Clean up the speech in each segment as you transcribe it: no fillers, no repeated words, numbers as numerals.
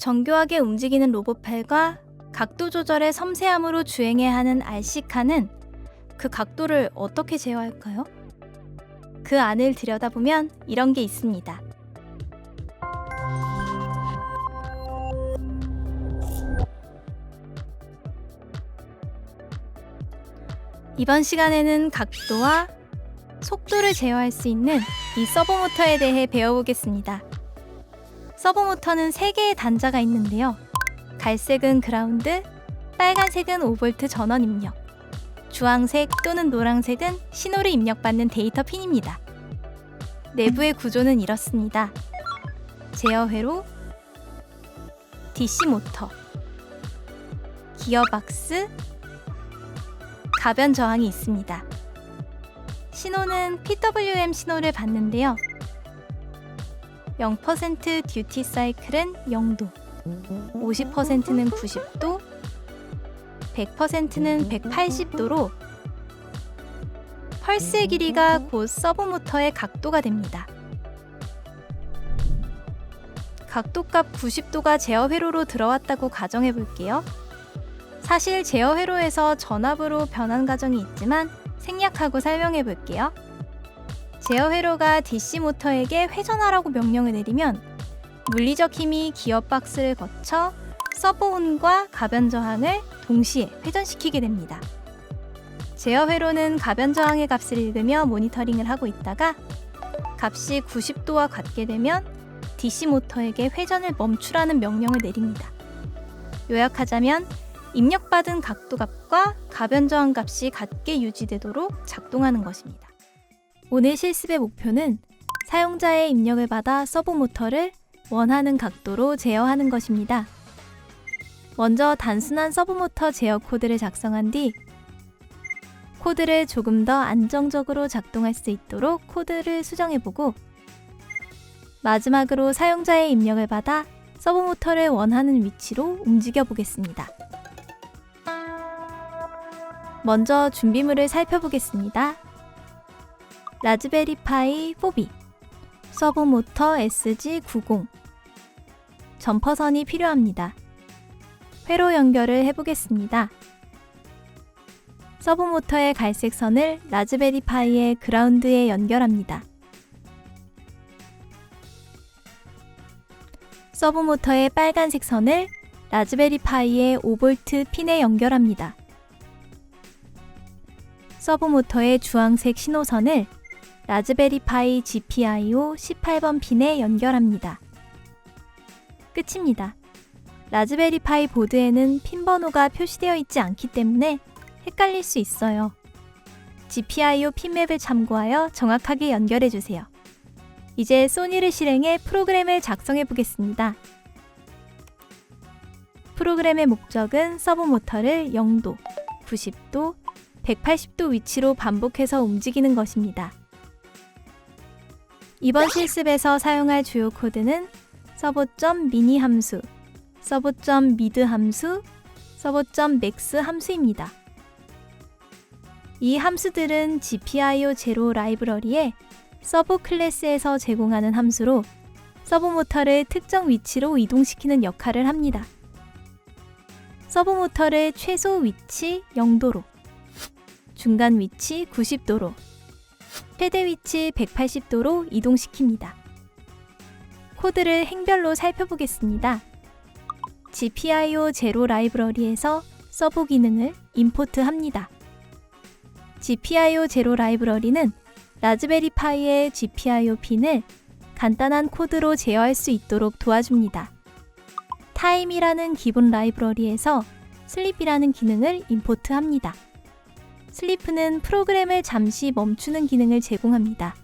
정교하게 움직이는 로봇팔과 각도 조절의 섬세함으로 주행해야 하는 RC카는 그 각도를 어떻게 제어할까요? 그 안을 들여다보면 이런 게 있습니다. 이번 시간에는 각도와 속도를 제어할 수 있는 이 서버모터에 대해 배워보겠습니다. 서버모터는 3개의 단자가 있는데요. 갈색은 그라운드, 빨간색은 5V 전원 입력, 주황색 또는 노란색은 신호를 입력받는 데이터 핀입니다. 내부의 구조는 이렇습니다. 제어회로, DC 모터, 기어박스, 가변 저항이 있습니다. 신호는 PWM 신호를 받는데요. 0% 듀티 사이클은 0도, 50%는 90도, 100%는 180도로 펄스의 길이가 곧 서브모터의 각도가 됩니다. 각도값 90도가 제어회로로 들어왔다고 가정해 볼게요. 사실 제어회로에서 전압으로 변환 과정이 있지만 생략하고 설명해 볼게요. 제어회로가 DC 모터에게 회전하라고 명령을 내리면 물리적 힘이 기어박스를 거쳐 서브온과 가변 저항을 동시에 회전시키게 됩니다. 제어회로는 가변 저항의 값을 읽으며 모니터링을 하고 있다가 값이 90도와 같게 되면 DC 모터에게 회전을 멈추라는 명령을 내립니다. 요약하자면 입력받은 각도값과 가변 저항 값이 같게 유지되도록 작동하는 것입니다. 오늘 실습의 목표는 사용자의 입력을 받아 서브모터를 원하는 각도로 제어하는 것입니다. 먼저 단순한 서브모터 제어 코드를 작성한 뒤 코드를 조금 더 안정적으로 작동할 수 있도록 코드를 수정해보고 마지막으로 사용자의 입력을 받아 서브모터를 원하는 위치로 움직여 보겠습니다. 먼저 준비물을 살펴보겠습니다. 라즈베리 파이 4B, 서브모터 SG90, 점퍼선이 필요합니다. 회로 연결을 해보겠습니다. 서브모터의 갈색 선을 라즈베리 파이의 그라운드에 연결합니다. 서브모터의 빨간색 선을 라즈베리 파이의 5V 핀에 연결합니다. 서브모터의 주황색 신호선을 라즈베리 파이 GPIO 18번 핀에 연결합니다. 끝입니다. 라즈베리 파이 보드에는 핀 번호가 표시되어 있지 않기 때문에 헷갈릴 수 있어요. GPIO 핀맵을 참고하여 정확하게 연결해 주세요. 이제 소니를 실행해 프로그램을 작성해 보겠습니다. 프로그램의 목적은 서브모터를 0도, 90도, 180도 위치로 반복해서 움직이는 것입니다. 이번 실습에서 사용할 주요 코드는 서브.mini 함수, 서브.mid 함수, 서브.max 함수입니다. 이 함수들은 GPIO 제로 라이브러리에 서브 클래스에서 제공하는 함수로 서브모터를 특정 위치로 이동시키는 역할을 합니다. 서브모터를 최소 위치 0도로, 중간 위치 90도로, 최대 위치 180도로 이동시킵니다. 코드를 행별로 살펴보겠습니다. GPIO 제로 라이브러리에서 서브 기능을 임포트합니다. GPIO 제로 라이브러리는 라즈베리 파이의 GPIO 핀을 간단한 코드로 제어할 수 있도록 도와줍니다. 타임이라는 기본 라이브러리에서 슬립이라는 기능을 임포트합니다. 슬리프는 프로그램을 잠시 멈추는 기능을 제공합니다.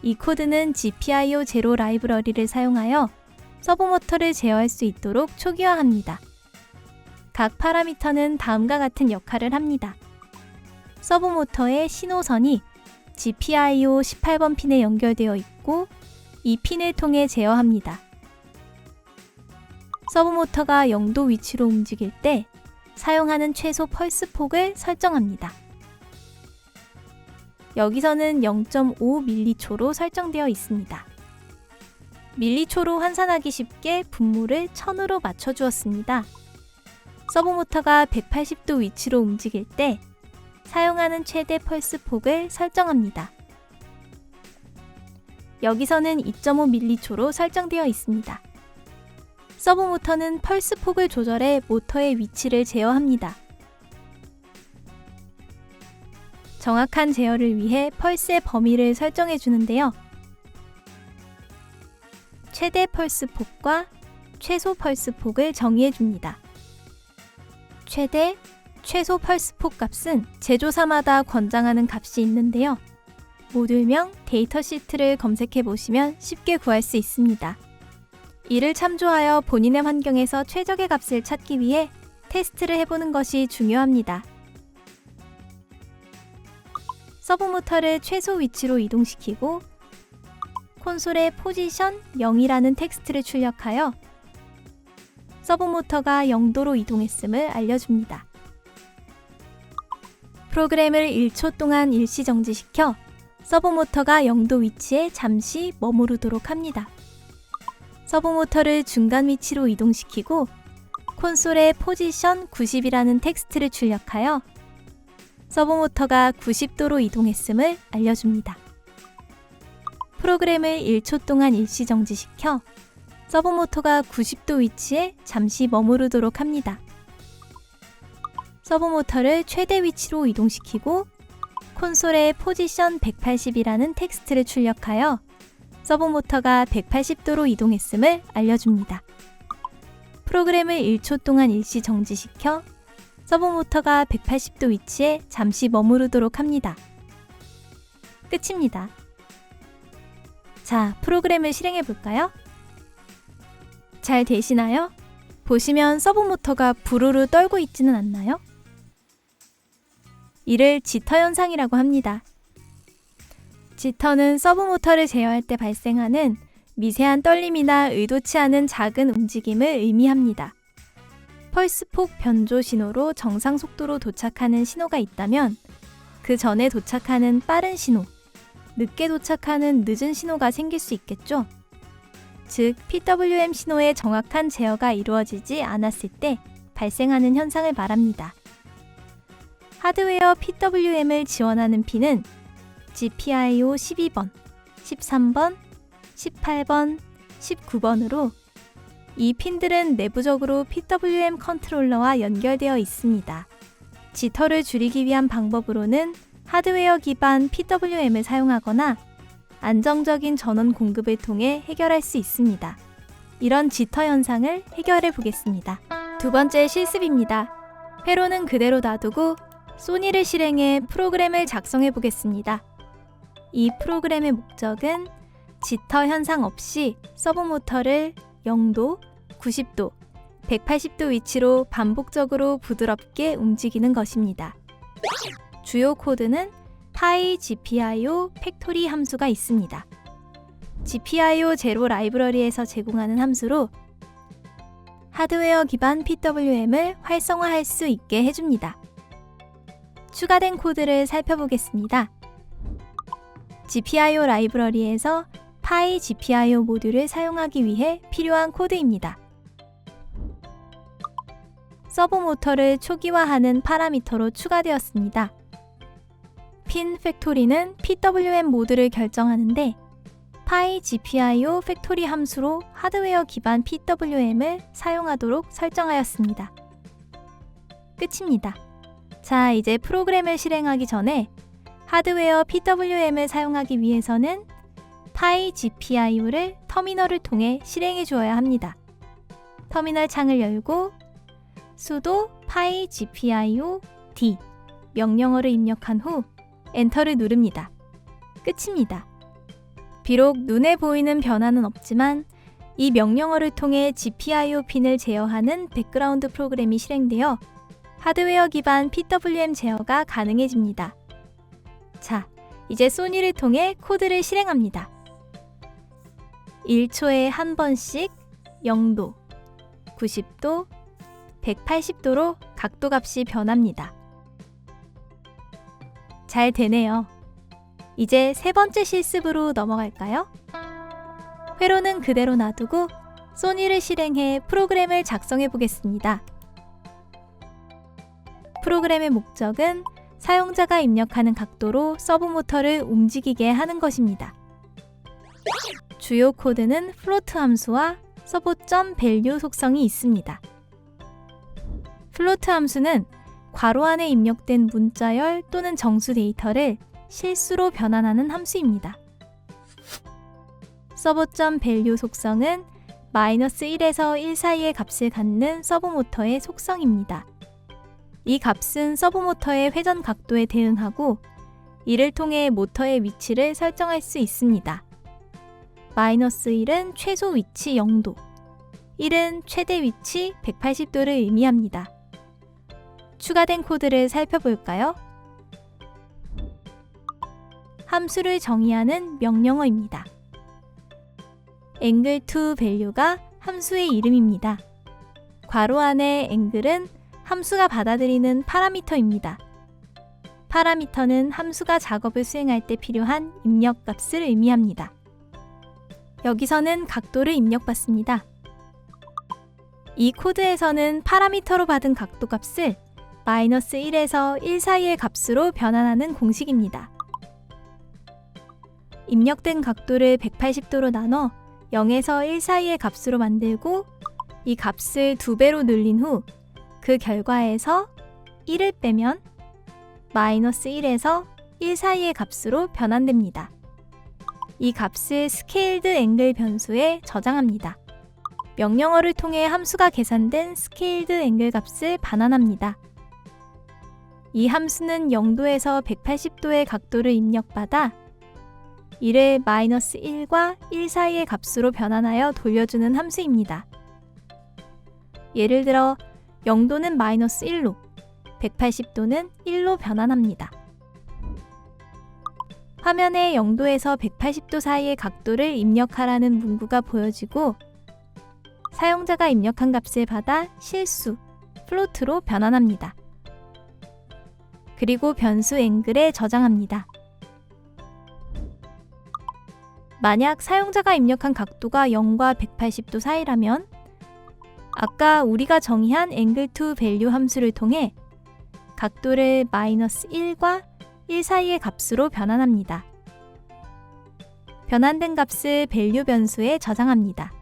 이 코드는 GPIO 제로 라이브러리를 사용하여 서브모터를 제어할 수 있도록 초기화합니다. 각 파라미터는 다음과 같은 역할을 합니다. 서브모터의 신호선이 GPIO 18번 핀에 연결되어 있고 이 핀을 통해 제어합니다. 서브모터가 0도 위치로 움직일 때 사용하는 최소 펄스 폭을 설정합니다. 여기서는 0.5mC로 설정되어 있습니다. 밀리초로 환산하기 쉽게 분모를 1000으로 맞춰주었습니다. 서브모터가 180도 위치로 움직일 때 사용하는 최대 펄스 폭을 설정합니다. 여기서는 2.5밀리초로 설정되어 있습니다. 서브모터는 펄스 폭을 조절해 모터의 위치를 제어합니다. 정확한 제어를 위해 펄스의 범위를 설정해 주는데요. 최대 펄스 폭과 최소 펄스 폭을 정의해 줍니다. 최대, 최소 펄스 폭 값은 제조사마다 권장하는 값이 있는데요. 모듈명 데이터 시트를 검색해 보시면 쉽게 구할 수 있습니다. 이를 참조하여 본인의 환경에서 최적의 값을 찾기 위해 테스트를 해보는 것이 중요합니다. 서브모터를 최소 위치로 이동시키고 콘솔에 포지션 0이라는 텍스트를 출력하여 서브모터가 0도로 이동했음을 알려줍니다. 프로그램을 1초 동안 일시 정지시켜 서브모터가 0도 위치에 잠시 머무르도록 합니다. 서브모터를 중간 위치로 이동시키고 콘솔에 포지션 90이라는 텍스트를 출력하여 서브모터가 90도로 이동했음을 알려줍니다. 프로그램을 1초 동안 일시 정지시켜 서브모터가 90도 위치에 잠시 머무르도록 합니다. 서브모터를 최대 위치로 이동시키고 콘솔에 포지션 180이라는 텍스트를 출력하여 서브모터가 180도로 이동했음을 알려줍니다. 프로그램을 1초 동안 일시 정지시켜 서브모터가 180도 위치에 잠시 머무르도록 합니다. 끝입니다. 자, 프로그램을 실행해 볼까요? 잘 되시나요? 보시면 서브모터가 부르르 떨고 있지는 않나요? 이를 지터 현상이라고 합니다. 지터는 서브모터를 제어할 때 발생하는 미세한 떨림이나 의도치 않은 작은 움직임을 의미합니다. 펄스폭 변조 신호로 정상 속도로 도착하는 신호가 있다면 그 전에 도착하는 빠른 신호, 늦게 도착하는 늦은 신호가 생길 수 있겠죠? 즉, PWM 신호의 정확한 제어가 이루어지지 않았을 때 발생하는 현상을 말합니다. 하드웨어 PWM을 지원하는 핀은 GPIO 12번, 13번, 18번, 19번으로 이 핀들은 내부적으로 PWM 컨트롤러와 연결되어 있습니다. 지터를 줄이기 위한 방법으로는 하드웨어 기반 PWM을 사용하거나 안정적인 전원 공급을 통해 해결할 수 있습니다. 이런 지터 현상을 해결해 보겠습니다. 두 번째 실습입니다. 회로는 그대로 놔두고 소니를 실행해 프로그램을 작성해 보겠습니다. 이 프로그램의 목적은 지터 현상 없이 서브모터를 0도, 90도, 180도 위치로 반복적으로 부드럽게 움직이는 것입니다. 주요 코드는 PyGPIO 팩토리 함수가 있습니다. GPIO 제로 라이브러리에서 제공하는 함수로 하드웨어 기반 PWM을 활성화할 수 있게 해줍니다. 추가된 코드를 살펴보겠습니다. GPIO 라이브러리에서 PyGPIO 모듈을 사용하기 위해 필요한 코드입니다. 서브모터를 초기화하는 파라미터로 추가되었습니다. 핀 팩토리는 PWM 모드를 결정하는데 PyGPIO 팩토리 함수로 하드웨어 기반 PWM을 사용하도록 설정하였습니다. 끝입니다. 자, 이제 프로그램을 실행하기 전에 하드웨어 PWM을 사용하기 위해서는 PyGPIO를 터미널을 통해 실행해 주어야 합니다. 터미널 창을 열고 sudo pygpio d 명령어를 입력한 후 엔터를 누릅니다. 끝입니다. 비록 눈에 보이는 변화는 없지만 이 명령어를 통해 GPIO 핀을 제어하는 백그라운드 프로그램이 실행되어 하드웨어 기반 PWM 제어가 가능해집니다. 자, 이제 소니를 통해 코드를 실행합니다. 1초에 한 번씩 0도, 90도, 180도로 각도 값이 변합니다. 잘 되네요. 이제 세 번째 실습으로 넘어갈까요? 회로는 그대로 놔두고 소니를 실행해 프로그램을 작성해 보겠습니다. 프로그램의 목적은 사용자가 입력하는 각도로 서브모터를 움직이게 하는 것입니다. 주요 코드는 float 함수와 서브.value 속성이 있습니다. float 함수는 괄호 안에 입력된 문자열 또는 정수 데이터를 실수로 변환하는 함수입니다. 서브.value 속성은 -1에서 1 사이의 값을 갖는 서브모터의 속성입니다. 이 값은 서브모터의 회전 각도에 대응하고 이를 통해 모터의 위치를 설정할 수 있습니다. -1은 최소 위치 0도, 1은 최대 위치 180도를 의미합니다. 추가된 코드를 살펴볼까요? 함수를 정의하는 명령어입니다. angle2value가 함수의 이름입니다. 괄호 안의 angle은 함수가 받아들이는 파라미터입니다. 파라미터는 함수가 작업을 수행할 때 필요한 입력값을 의미합니다. 여기서는 각도를 입력받습니다. 이 코드에서는 파라미터로 받은 각도값을 -1에서 1 사이의 값으로 변환하는 공식입니다. 입력된 각도를 180도로 나눠 0에서 1 사이의 값으로 만들고 이 값을 2배로 늘린 후 그 결과에서 1을 빼면 -1에서 1 사이의 값으로 변환됩니다. 이 값을 스케일드 앵글 변수에 저장합니다. 명령어를 통해 함수가 계산된 스케일드 앵글 값을 반환합니다. 이 함수는 0도에서 180도의 각도를 입력받아 이를 -1과 1 사이의 값으로 변환하여 돌려주는 함수입니다. 예를 들어 0도는 -1로, 180도는 1로 변환합니다. 화면에 0도에서 180도 사이의 각도를 입력하라는 문구가 보여지고 사용자가 입력한 값을 받아 실수, float로 변환합니다. 그리고 변수 앵글에 저장합니다. 만약 사용자가 입력한 각도가 0과 180도 사이라면 아까 우리가 정의한 angle2value 함수를 통해 각도를 -1과 1 사이의 값으로 변환합니다. 변환된 값을 value 변수에 저장합니다.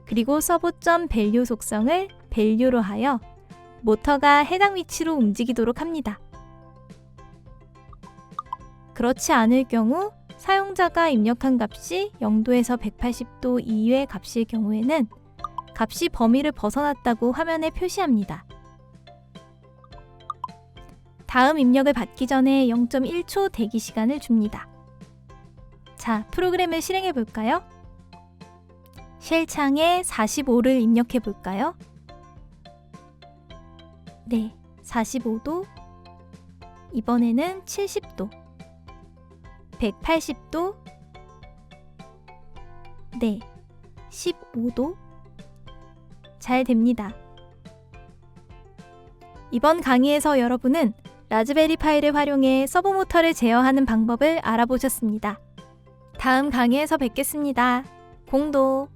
그리고 서브.value 속성을 value로 하여 모터가 해당 위치로 움직이도록 합니다. 그렇지 않을 경우 사용자가 입력한 값이 0도에서 180도 이외의 값일 경우에는 값이 범위를 벗어났다고 화면에 표시합니다. 다음 입력을 받기 전에 0.1초 대기 시간을 줍니다. 자, 프로그램을 실행해 볼까요? 쉘 창에 45를 입력해 볼까요? 네, 45도, 이번에는 70도, 180도, 네, 15도, 잘 됩니다. 이번 강의에서 여러분은 라즈베리 파이를 활용해 서브모터를 제어하는 방법을 알아보셨습니다. 다음 강의에서 뵙겠습니다. 공도!